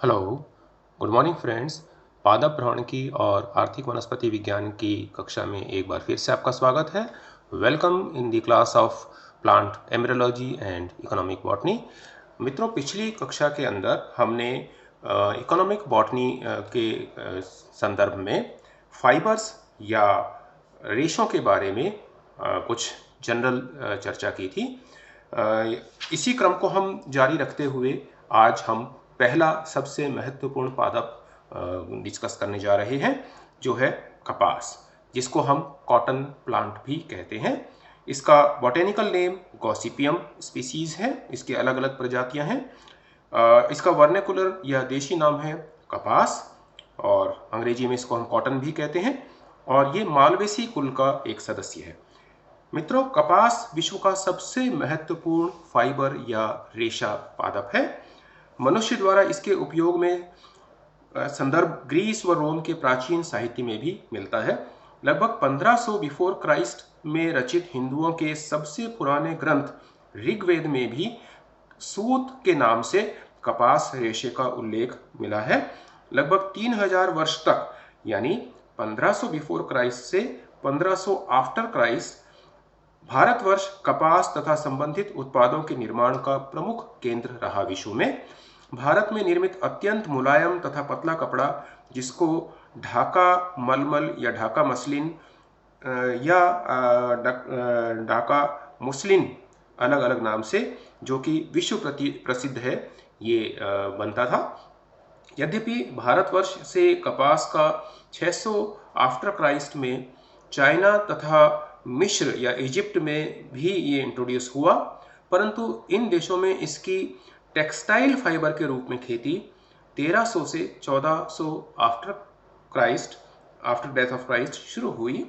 Hello, good morning friends. पादप भ्रमणकी और आर्थिक वनस्पति विज्ञान की कक्षा में एक बार फिर से आपका स्वागत है। Welcome in the class of plant embryology and economic botany. मित्रों, पिछली कक्षा के अंदर हमने इकोनॉमिक बॉटनी के संदर्भ में फाइबर्स या रेशों के बारे में कुछ जनरल चर्चा की थी। इसी क्रम को हम जारी रखते हुए आज हम पहला सबसे महत्वपूर्ण पादप डिस्कस करने जा रहे हैं, जो है कपास, जिसको हम कॉटन प्लांट भी कहते हैं। इसका बॉटेनिकल नेम गॉसिपियम स्पीसीज है। इसके अलग अलग प्रजातियां हैं। इसका वर्नाकुलर या देशी नाम है कपास, और अंग्रेजी में इसको हम कॉटन भी कहते हैं, और ये मालवेसी कुल का एक सदस्य है। मित्रों, कपास विश्व का सबसे महत्वपूर्ण फाइबर या रेशा पादप है। मनुष्य द्वारा इसके उपयोग में संदर्भ ग्रीस व रोम के प्राचीन साहित्य में भी मिलता है। लगभग 1500 बिफोर क्राइस्ट में रचित हिंदुओं के सबसे पुराने ग्रंथ ऋग्वेद में भी सूत के नाम से कपास रेशे का उल्लेख मिला है। लगभग 3000 वर्ष तक, यानी 1500 बिफोर क्राइस्ट से 1500 आफ्टर क्राइस्ट, भारतवर्ष कपास तथा संबंधित उत्पादों के निर्माण का प्रमुख केंद्र रहा। विश्व में भारत में निर्मित अत्यंत मुलायम तथा पतला कपड़ा, जिसको ढाका मलमल या ढाका मसलिन या ढाका मुस्लिन अलग अलग नाम से, जो कि विश्व प्रसिद्ध है, ये बनता था। यद्यपि भारतवर्ष से कपास का 600 आफ्टर क्राइस्ट में चाइना तथा मिस्र या इजिप्ट में भी ये इंट्रोड्यूस हुआ, परंतु इन देशों में इसकी टेक्सटाइल फाइबर के रूप में खेती 1300 से 1400 after Christ, after death of Christ शुरू हुई।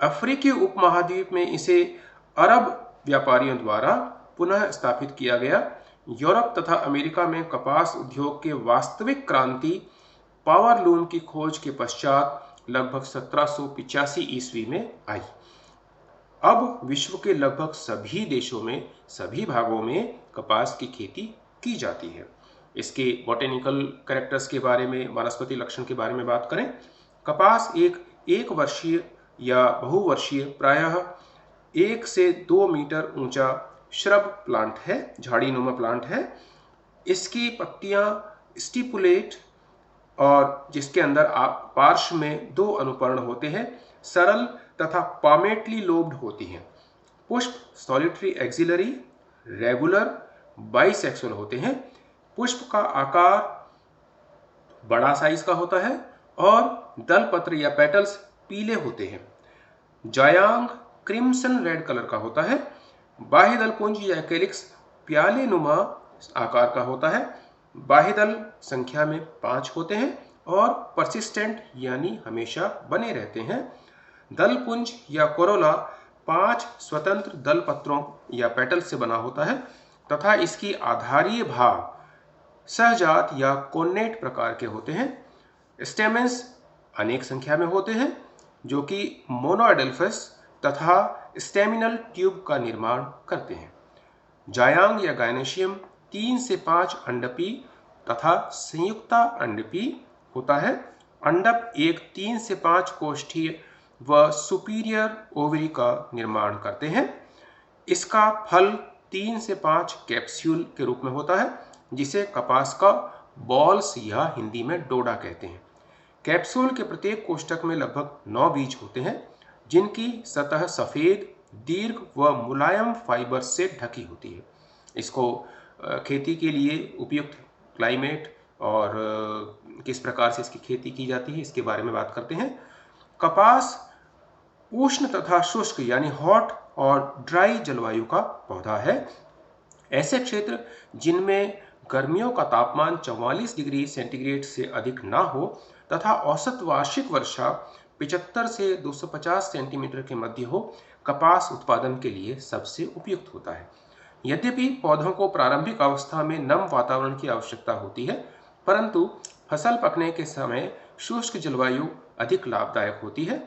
अफ्रीकी उपमहाद्वीप में इसे अरब व्यापारियों द्वारा पुनः स्थापित किया गया। यूरोप तथा अमेरिका में कपास उद्योग के वास्तविक क्रांति पावर लूम की खोज के पश्चात लगभग 1785 ईस्वी में आई। अब विश्व के लगभग सभी देशों में, सभी भागों में कपास की खेती की जाती है। इसके बॉटेनिकल कैरेक्टर्स के बारे में, वनस्पति लक्षण के बारे में बात करें, कपास एक वर्षीय या बहुवर्षीय, प्रायः 1 से 2 मीटर ऊंचा श्रब प्लांट है, झाड़ीनुमा प्लांट है। इसकी पत्तियां स्टिपुलेट, और जिसके अंदर पार्श्व में 2 अनुपर्ण होते हैं, सरल तथा पामेटली लोब्ड होती हैं। पुष्प सॉलिटरी एक्सिलरी, रेगुलर, बाइसेक्सुअल होते हैं। पुष्प का आकार बड़ा साइज का होता है और दल पत्र या पेटल्स पीले होते हैं। जायांग क्रिम्सन रेड कलर का होता है। बाह्य दल पुंज या कैलिक्स प्याले नुमा आकार का होता है। बाह्य दल संख्या में 5 होते हैं और परसिस्टेंट यानी हमेशा बने रहते हैं। दल पुंज या कोरोला 5 स्वतंत्र दल पत्रों या पेटल से बना होता है तथा इसकी आधारीय भाग सहजात या कोन्नेट प्रकार के होते हैं। स्टेमेंस अनेक संख्या में होते हैं, जो कि मोनोएडेल्फस तथा स्टेमिनल ट्यूब का निर्माण करते हैं। जायांग या गायनेशियम 3 से 5 अंडपी तथा संयुक्ता अंडपी होता है। अंडप एक 3 से 5 कोष्ठीय व सुपीरियर ओवरी का निर्माण करते हैं। इसका फल 3 से 5 कैप्सूल के रूप में होता है, जिसे कपास का बॉल्स या हिंदी में डोडा कहते हैं। कैप्सूल के प्रत्येक कोष्ठक में लगभग 9 बीज होते हैं, जिनकी सतह सफेद, दीर्घ व मुलायम फाइबर से ढकी होती है। इसको खेती के लिए उपयुक्त क्लाइमेट और किस प्रकार से इसकी खेती की जाती है, इसके बारे में बात करते हैं। कपास उष्ण तथा शुष्क यानी हॉट और ड्राई जलवायु का पौधा है। ऐसे क्षेत्र जिनमें गर्मियों का तापमान 44 डिग्री सेंटीग्रेड से अधिक ना हो तथा औसत वार्षिक वर्षा 75 से 250 सेंटीमीटर के मध्य हो, कपास उत्पादन के लिए सबसे उपयुक्त होता है। यद्यपि पौधों को प्रारंभिक अवस्था में नम वातावरण की आवश्यकता होती है, परंतु फसल पकने के समय शुष्क जलवायु अधिक लाभदायक होती है।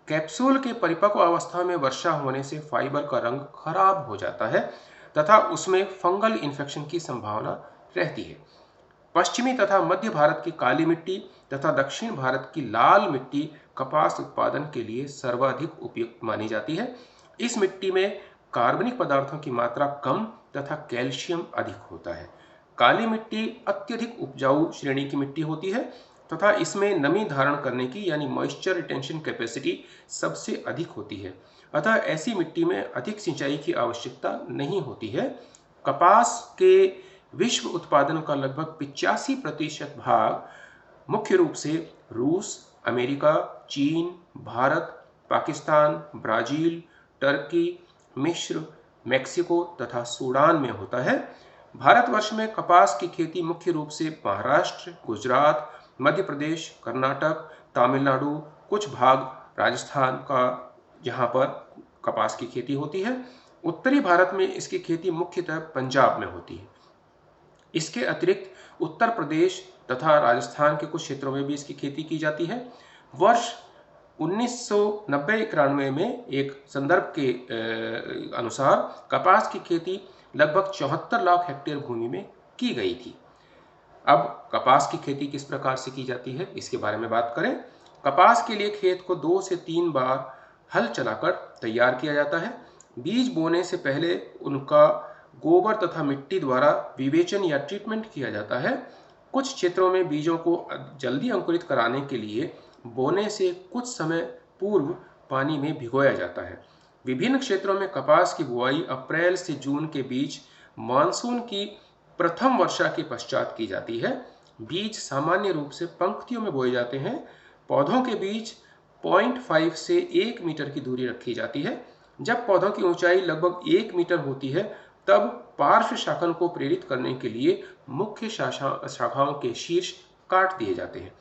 कैप्सूल के परिपक्व अवस्था में वर्षा होने से फाइबर का रंग खराब हो जाता है तथा उसमें फंगल इन्फेक्शन की संभावना रहती है। पश्चिमी तथा मध्य भारत की काली मिट्टी तथा दक्षिण भारत की लाल मिट्टी कपास उत्पादन के लिए सर्वाधिक उपयुक्त मानी जाती है। इस मिट्टी में कार्बनिक पदार्थों की मात्रा कम तथा कैल्शियम अधिक होता है। काली मिट्टी अत्यधिक उपजाऊ श्रेणी की मिट्टी होती है तथा इसमें नमी धारण करने की यानी मॉइस्चर रिटेंशन कैपेसिटी सबसे अधिक होती है। अतः ऐसी मिट्टी में अधिक सिंचाई की आवश्यकता नहीं होती है। कपास के विश्व उत्पादन का लगभग 85% भाग मुख्य रूप से रूस, अमेरिका, चीन, भारत, पाकिस्तान, ब्राजील, टर्की, मिस्र, मेक्सिको तथा सूडान में होता है। भारतवर्ष में कपास की खेती मुख्य रूप से महाराष्ट्र, गुजरात, मध्य प्रदेश, कर्नाटक, तमिलनाडु, कुछ भाग राजस्थान का जहाँ पर कपास की खेती होती है। उत्तरी भारत में इसकी खेती मुख्यतः पंजाब में होती है। इसके अतिरिक्त उत्तर प्रदेश तथा राजस्थान के कुछ क्षेत्रों में भी इसकी खेती की जाती है। वर्ष 1990-91 में एक संदर्भ के अनुसार कपास की खेती लगभग 74 लाख हेक्टेयर भूमि में की गई थी। अब कपास की खेती किस प्रकार से की जाती है इसके बारे में बात करें। कपास के लिए खेत को 2 से 3 बार हल चलाकर तैयार किया जाता है। बीज बोने से पहले उनका गोबर तथा मिट्टी द्वारा विवेचन या ट्रीटमेंट किया जाता है। कुछ क्षेत्रों में बीजों को जल्दी अंकुरित कराने के लिए बोने से कुछ समय पूर्व पानी में भिगोया जाता है। विभिन्न क्षेत्रों में कपास की बुआई अप्रैल से जून के बीच मानसून की प्रथम वर्षा के पश्चात की जाती है। बीज सामान्य रूप से पंक्तियों में बोए जाते हैं। पौधों के बीच 0.5 से 1 मीटर की दूरी रखी जाती है। जब पौधों की ऊंचाई लगभग 1 मीटर होती है तब पार्श्व शाखन को प्रेरित करने के लिए मुख्य शाखाओं के शीर्ष काट दिए जाते हैं।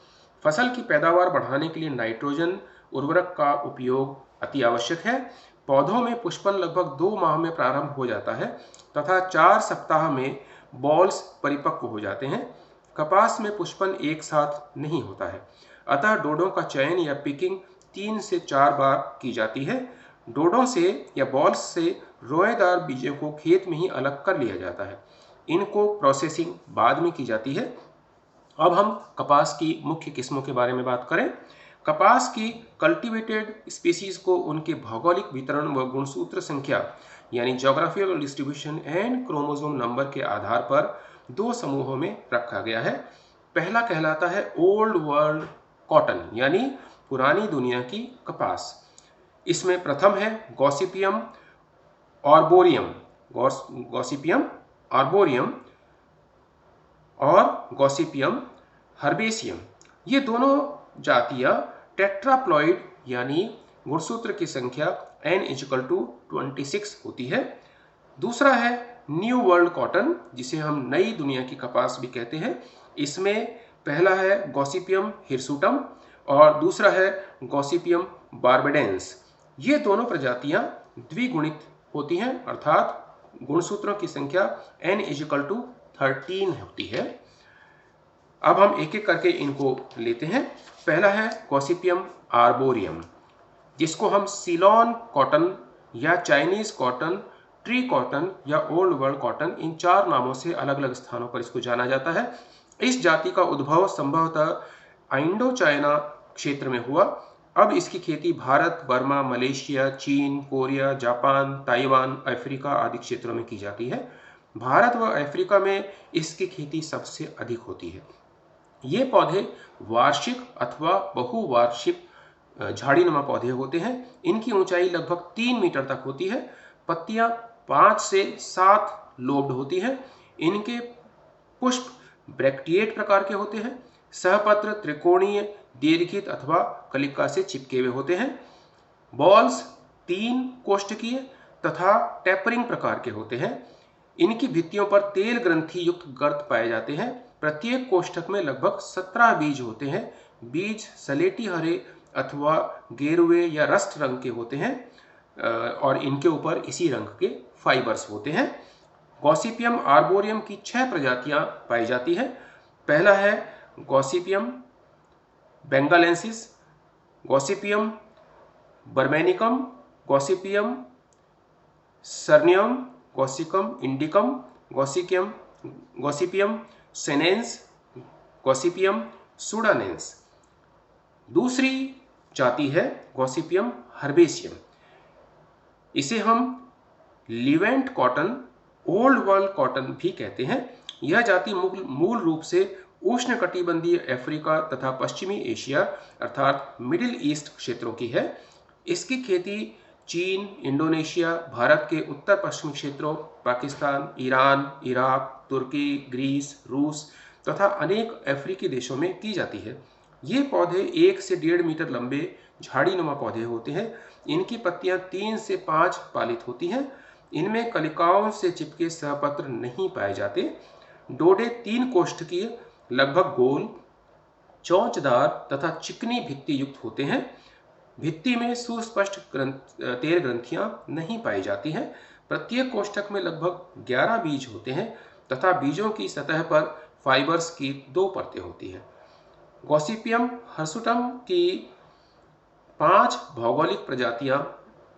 फसल की पैदावार बढ़ाने के लिए नाइट्रोजन उर्वरक का उपयोग अति आवश्यक है। पौधों में पुष्पन लगभग 2 माह में प्रारंभ हो जाता है तथा 4 सप्ताह में बॉल्स परिपक्व हो जाते हैं। कपास में पुष्पन एक साथ नहीं होता है, अतः डोडों का चयन या पिकिंग 3 से 4 बार की जाती है। डोडों से या बॉल्स से रोएदार बीजों को खेत में ही अलग कर लिया जाता है। इनको प्रोसेसिंग बाद में की जाती है। अब हम कपास की मुख्य किस्मों के बारे में बात करें। कपास की कल्टीवेटेड स्पीसीज को उनके भौगोलिक वितरण व गुणसूत्र संख्या यानी geographical distribution and chromosome number के आधार पर 2 समूहों में रखा गया है। पहला कहलाता है ओल्ड वर्ल्ड कॉटन यानी पुरानी दुनिया की कपास। इसमें प्रथम है गॉसिपियम आर्बोरियम, गॉसिपियम आर्बोरियम और गॉसिपियम हर्बेसियम। ये दोनों जातियां टेट्राप्लॉइड यानी गुणसूत्र की संख्या n=26 होती है। दूसरा है न्यू वर्ल्ड कॉटन जिसे हम नई दुनिया की कपास भी कहते हैं। इसमें पहला है गॉसिपियम हिरसुटम और दूसरा है गॉसिपियम बार्बेडेंस। ये दोनों प्रजातियां द्विगुणित होती हैं अर्थात गुणसूत्रों की संख्या n=13 होती है। अब हम एक एक करके इनको लेते हैं। पहला है गॉसिपियम आर्बोरियम जिसको हम सीलोन कॉटन या चाइनीज कॉटन, ट्री कॉटन या ओल्ड वर्ल्ड कॉटन इन 4 नामों से अलग अलग स्थानों पर इसको जाना जाता है। इस जाति का उद्भव संभवतः इंडो चाइना क्षेत्र में हुआ। अब इसकी खेती भारत, बर्मा, मलेशिया, चीन, कोरिया, जापान, ताइवान, अफ्रीका आदि क्षेत्रों में की जाती है। भारत व अफ्रीका में इसकी खेती सबसे अधिक होती है। ये पौधे वार्षिक अथवा बहुवार्षिक झाड़ीनुमा पौधे होते हैं। इनकी ऊंचाई लगभग 3 मीटर तक होती है। पत्तियां 5 से 7 लोब्ड होती हैं। इनके पुष्प ब्रैक्टिएट प्रकार के होते हैं। सहपत्र त्रिकोणीय, दीर्घित अथवा कलिका से चिपके हुए होते हैं। बॉल्स 3 कोष्ठकीय तथा टेपरिंग प्रकार के होते हैं। इनकी भित्तियों पर तेल ग्रंथि युक्त गर्त पाए जाते हैं। प्रत्येक कोष्ठक में लगभग 17 बीज होते हैं। बीज सलेटी हरे अथवा गेरुए या रस्ट रंग के होते हैं और इनके ऊपर इसी रंग के फाइबर्स होते हैं। गॉसिपियम आर्बोरियम की 6 प्रजातियां पाई जाती हैं। पहला है Gossypium benghalensis, Gossypium बर्मेनिकम, Gossypium सर्नियम, गॉसिकम इंडिकम, Gossypium सेनेंस, Gossypium सुडानेंस। दूसरी जाति है गॉसिपियम हर्बेशियम। इसे हम Leivand cotton, old world cotton भी कहते हैं। यह जाति मूल रूप से उष्णकटिबंधीय अफ्रीका तथा पश्चिमी एशिया अर्थात मिडिल ईस्ट क्षेत्रों की है। इसकी खेती चीन, इंडोनेशिया, भारत के उत्तर पश्चिमी क्षेत्रों, पाकिस्तान, ईरान, इराक, तुर्की, ग्रीस, रूस तथा अनेक अफ्रीकी देशों में की जाती है। ये पौधे 1 से 1.5 मीटर लंबे झाड़ीनुमा पौधे होते हैं। इनकी पत्तियां 3 से 5 पालित होती हैं। इनमें कलिकाओं से चिपके सहपत्र नहीं पाए जाते। डोडे 3 कोष्ठकीय, लगभग गोल, चोंचदार तथा चिकनी भित्ति युक्त होते हैं। भित्ति में सुस्पष्ट तेल ग्रंथियां नहीं पाई जाती हैं। प्रत्येक कोष्ठक में लगभग 11 बीज होते हैं तथा बीजों की सतह पर फाइबर्स की 2 परतें होती हैं। गॉसिपियम हिर्सुटम की 5 भौगोलिक प्रजातियां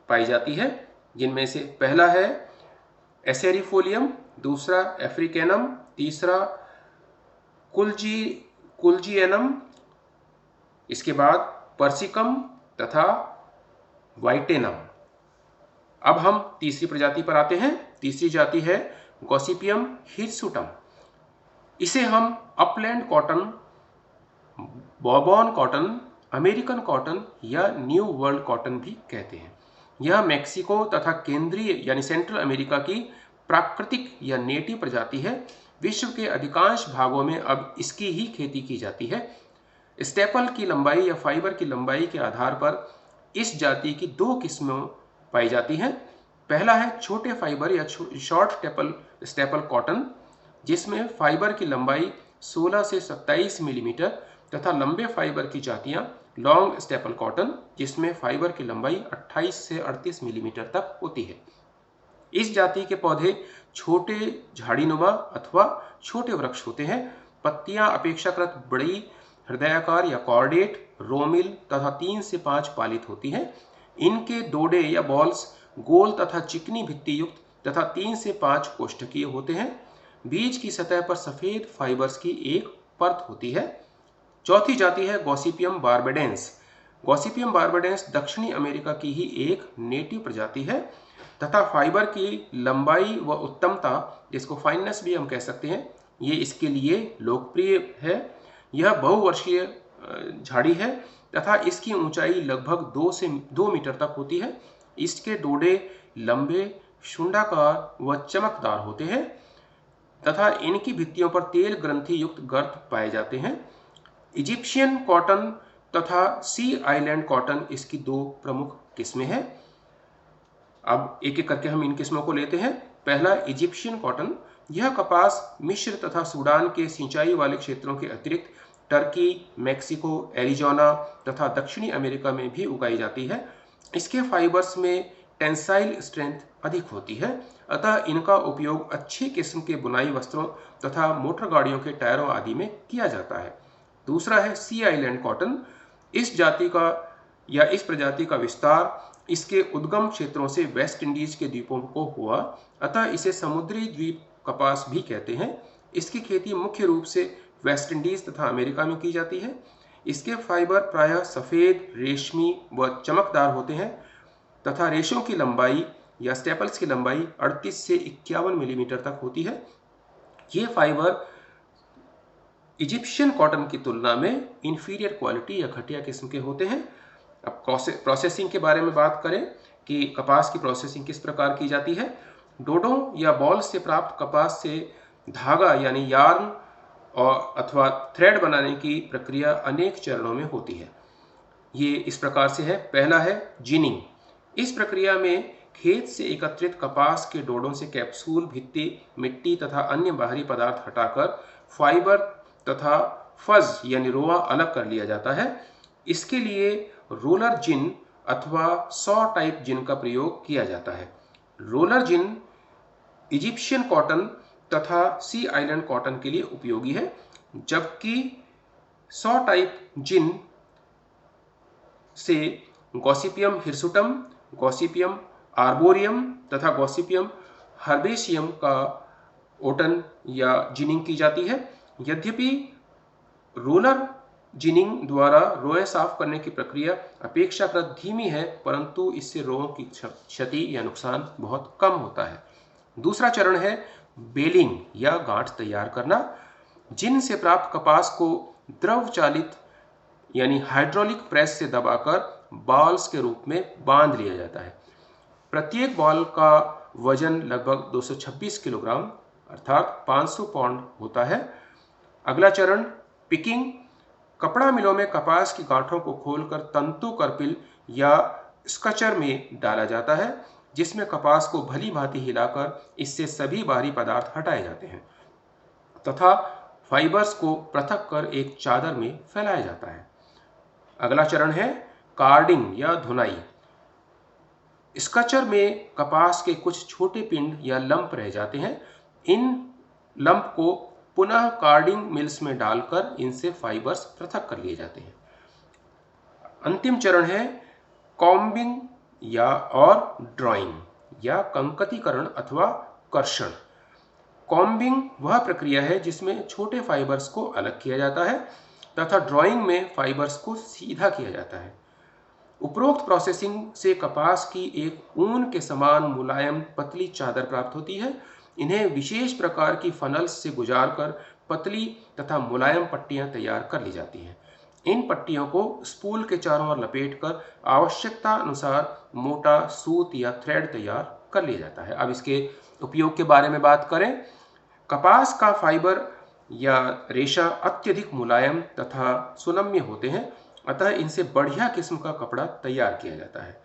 पाई जाती है, जिनमें से पहला है एसेरिफोलियम, दूसरा अफ्रीकैनम, तीसरा कुलजियनम, इसके बाद पर्सिकम तथा वाइटेनम। अब हम तीसरी प्रजाति पर आते हैं। तीसरी जाति है गॉसिपियम हिर्सुटम। इसे हम upland cotton, Bourbon cotton, American cotton या न्यू वर्ल्ड कॉटन भी कहते हैं। यह मेक्सिको तथा केंद्रीय यानी सेंट्रल अमेरिका की प्राकृतिक या नेटिव प्रजाति है। विश्व के अधिकांश भागों में अब इसकी ही खेती की जाती है। स्टेपल की लंबाई या फाइबर की लंबाई के आधार पर इस जाति की 2 किस्में पाई जाती हैं। पहला है छोटे फाइबर या शॉर्ट स्टेपल कॉटन, जिसमें फाइबर की लंबाई 16 से 27 मिलीमीटर तथा लंबे फाइबर की जातियां लॉन्ग स्टेपल कॉटन, जिसमें फाइबर की लंबाई 28 से 38 मिलीमीटर तक होती है। इस जाति के पौधे छोटे झाड़ीनुमा अथवा छोटे वृक्ष होते हैं। पत्तियां अपेक्षाकृत बड़ी, हृदयाकार या कॉर्डेट, रोमिल तथा 3 से 5 पालित होती हैं। इनके डोडे या बॉल्स गोल तथा चिकनी भित्ति युक्त तथा 3 से 5 कोष्ठकीय होते हैं। बीज की सतह पर सफेद फाइबर्स की एक परत होती है। चौथी जाति है गॉसिपियम बार्बाडेंस। गॉसिपियम बार्बाडेंस दक्षिणी अमेरिका की ही एक नेटिव प्रजाति है तथा फाइबर की लंबाई व उत्तमता, जिसको फाइननेस भी हम कह सकते हैं, ये इसके लिए लोकप्रिय है। यह बहुवर्षीय झाड़ी है तथा इसकी ऊंचाई लगभग 2 मीटर तक होती है। इसके डोडे लंबे, शुंडाकार व चमकदार होते हैं तथा इनकी भित्तियों पर तेल ग्रंथि युक्त गर्त पाए जाते हैं। इजिप्शियन कॉटन तथा सी आइलैंड कॉटन इसकी 2 प्रमुख किस्में हैं। अब एक एक करके हम इन किस्मों को लेते हैं। पहला इजिप्शियन कॉटन। यह कपास मिस्र तथा सूडान के सिंचाई वाले क्षेत्रों के अतिरिक्त टर्की, मेक्सिको, एरिजोना तथा दक्षिणी अमेरिका में भी उगाई जाती है। इसके फाइबर्स में टेंसाइल स्ट्रेंथ अधिक होती है, अतः इनका उपयोग अच्छी किस्म के बुनाई वस्त्रों तथा मोटर गाड़ियों के टायरों आदि में किया जाता है। दूसरा है सी आइलैंड कॉटन। इस जाति का या इस प्रजाति का विस्तार इसके उद्गम क्षेत्रों से वेस्ट इंडीज के द्वीपों को हुआ, अतः इसे समुद्री द्वीप कपास भी कहते हैं। इसकी खेती मुख्य रूप से वेस्ट इंडीज तथा अमेरिका में की जाती है। इसके फाइबर प्रायः सफ़ेद, रेशमी व चमकदार होते हैं तथा रेशों की लंबाई या स्टेपल्स की लंबाई 38 से 51 मिलीमीटर तक होती है। ये फाइबर इजिप्शियन कॉटन की तुलना में इंफीरियर क्वालिटी या घटिया किस्म के होते हैं। अब प्रोसेसिंग के बारे में बात करें कि कपास की प्रोसेसिंग किस प्रकार की जाती है। डोडों या बॉल से प्राप्त कपास से धागा यानी यार्न और अथवा थ्रेड बनाने की प्रक्रिया अनेक चरणों में होती है। ये इस प्रकार से है। पहला है जिनिंग। इस प्रक्रिया में खेत से एकत्रित कपास के डोडों से कैप्सूल, भित्ति, मिट्टी तथा अन्य बाहरी पदार्थ हटाकर फाइबर तथा फज यानी रोआ अलग कर लिया जाता है। इसके लिए रोलर जिन अथवा सॉ टाइप जिन का प्रयोग किया जाता है। रोलर जिन इजिप्शियन कॉटन तथा सी आइलैंड कॉटन के लिए उपयोगी है, जबकि सॉ टाइप जिन से गॉसिपियम हिर्सुटम, गॉसिपियम आर्बोरियम तथा गॉसिपियम हर्बेशियम का ओटन या जिनिंग की जाती है। यद्यपि रोलर जिनिंग द्वारा रोए साफ करने की प्रक्रिया अपेक्षाकृत धीमी है, परंतु इससे रोओं की क्षति या नुकसान बहुत कम होता है। दूसरा चरण है बेलिंग या गांठ तैयार करना। जिन से प्राप्त कपास को द्रव चालित यानी हाइड्रोलिक प्रेस से दबाकर बॉल्स के रूप में बांध लिया जाता है। प्रत्येक बॉल का वजन लगभग 226 किलोग्राम अर्थात 500 पाउंड होता है। अगला चरण पिकिंग। कपड़ा मिलों में कपास की गांठों को खोलकर तंतु करपिल या स्कचर में डाला जाता है, जिसमें कपास को भली भांति हिलाकर इससे सभी बाहरी पदार्थ हटाए जाते हैं तथा फाइबर्स को पृथक कर एक चादर में फैलाया जाता है। अगला चरण है कार्डिंग या धुनाई। स्कचर में कपास के कुछ छोटे पिंड या लंप रह जाते हैं। इन लंप को पुनः कार्डिंग मिल्स में डालकर इनसे फाइबर्स पृथक कर लिए जाते हैं। अंतिम चरण है कॉम्बिंग या और ड्राइंग या कंकतीकरण अथवा कर्षण। कॉम्बिंग वह प्रक्रिया है जिसमें छोटे फाइबर्स को अलग किया जाता है तथा ड्राइंग में फाइबर्स को सीधा किया जाता है। उपरोक्त प्रोसेसिंग से कपास की एक ऊन के समान मुलायम पतली चादर प्राप्त होती है। इन्हें विशेष प्रकार की फनल्स से गुजारकर पतली तथा मुलायम पट्टियां तैयार कर ली जाती हैं। इन पट्टियों को स्पूल के चारों ओर लपेटकर आवश्यकता अनुसार मोटा सूत या थ्रेड तैयार कर लिया जाता है। अब इसके उपयोग के बारे में बात करें। कपास का फाइबर या रेशा अत्यधिक मुलायम तथा सुनम्य होते हैं, अतः इनसे बढ़िया किस्म का कपड़ा तैयार किया जाता है।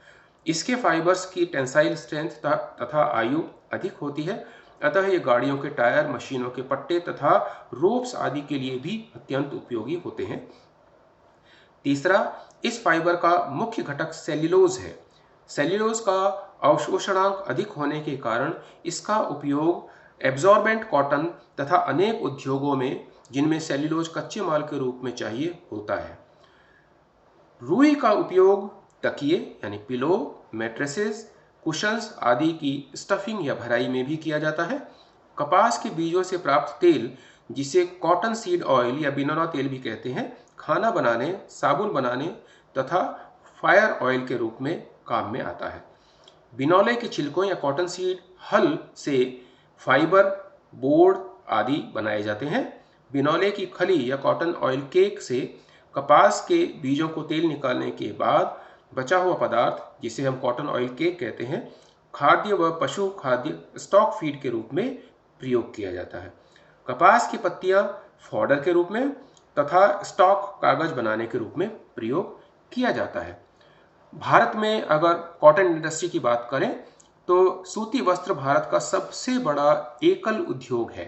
इसके फाइबर्स की टेंसाइल स्ट्रेंथ तथा आयु अधिक होती है, अतः ये गाड़ियों के टायर, मशीनों के पट्टे तथा रोप्स आदि के लिए भी अत्यंत उपयोगी होते हैं। तीसरा, इस फाइबर का मुख्य घटक सेल्यूलोज है। सेल्यूलोज का अवशोषणांक अधिक होने के कारण इसका उपयोग एब्जॉर्बेंट कॉटन तथा अनेक उद्योगों में जिनमें सेल्यूलोज कच्चे माल के रूप में चाहिए होता है। रुई का उपयोग तकिए यानी पिलो, मैट्रेसेस, कुशन्स आदि की स्टफिंग या भराई में भी किया जाता है। कपास के बीजों से प्राप्त तेल, जिसे कॉटन सीड ऑयल या बिनौला तेल भी कहते हैं, खाना बनाने, साबुन बनाने तथा फायर ऑयल के रूप में काम में आता है। बिनौले के छिलकों या कॉटन सीड हल से फाइबर, बोर्ड आदि बनाए जाते हैं। बिनौले की खली या कॉटन ऑयल केक से कपास के बीजों को तेल निकालने के बाद बचा हुआ पदार्थ, जिसे हम कॉटन ऑयल केक कहते हैं, खाद्य व पशु खाद्य स्टॉक फीड के रूप में प्रयोग किया जाता है। कपास की पत्तियां फॉडर के रूप में तथा स्टॉक कागज बनाने के रूप में प्रयोग किया जाता है। भारत में अगर कॉटन इंडस्ट्री की बात करें तो सूती वस्त्र भारत का सबसे बड़ा एकल उद्योग है।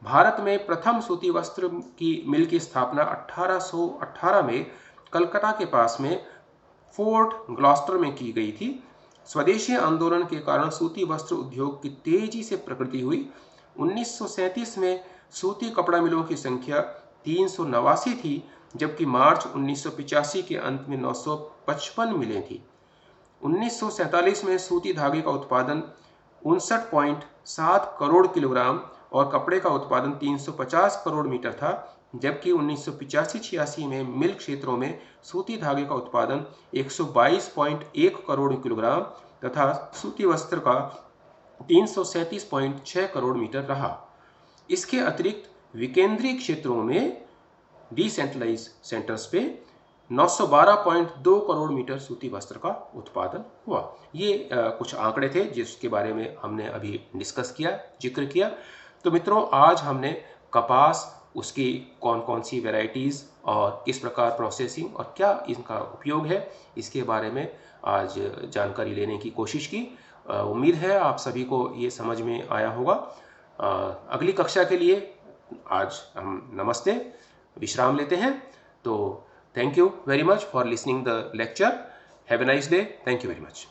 भारत में प्रथम सूती वस्त्र की मिल की स्थापना 1818 में कलकत्ता के पास में फोर्ट ग्लॉस्टर में की गई थी। स्वदेशी आंदोलन के कारण सूती वस्त्र उद्योग की तेजी से प्रगति हुई। 1937 में सूती कपड़ा मिलों की संख्या 389 थी, जबकि मार्च 1985 के अंत में 955 मिलें थी। 1947 में सूती धागे का उत्पादन 59.7 करोड़ किलोग्राम और कपड़े का उत्पादन 350 करोड़ मीटर था, जबकि 1985-86 में मिल क्षेत्रों में सूती धागे का उत्पादन 122.1 करोड़ किलोग्राम तथा सूती वस्त्र का 337.6 करोड़ मीटर रहा। इसके अतिरिक्त विकेंद्रीय क्षेत्रों में डिसेंट्रलाइज सेंटर्स पे 912.2 करोड़ मीटर सूती वस्त्र का उत्पादन हुआ। ये कुछ आंकड़े थे जिसके बारे में हमने अभी डिस्कस किया, जिक्र किया। तो मित्रों, आज हमने कपास, उसकी कौन कौन सी वैरायटीज़ और किस प्रकार प्रोसेसिंग और क्या इनका उपयोग है, इसके बारे में आज जानकारी लेने की कोशिश की। उम्मीद है आप सभी को ये समझ में आया होगा। अगली कक्षा के लिए आज हम नमस्ते विश्राम लेते हैं। तो thank you very much for listening the lecture. Have a nice day. Thank you very much.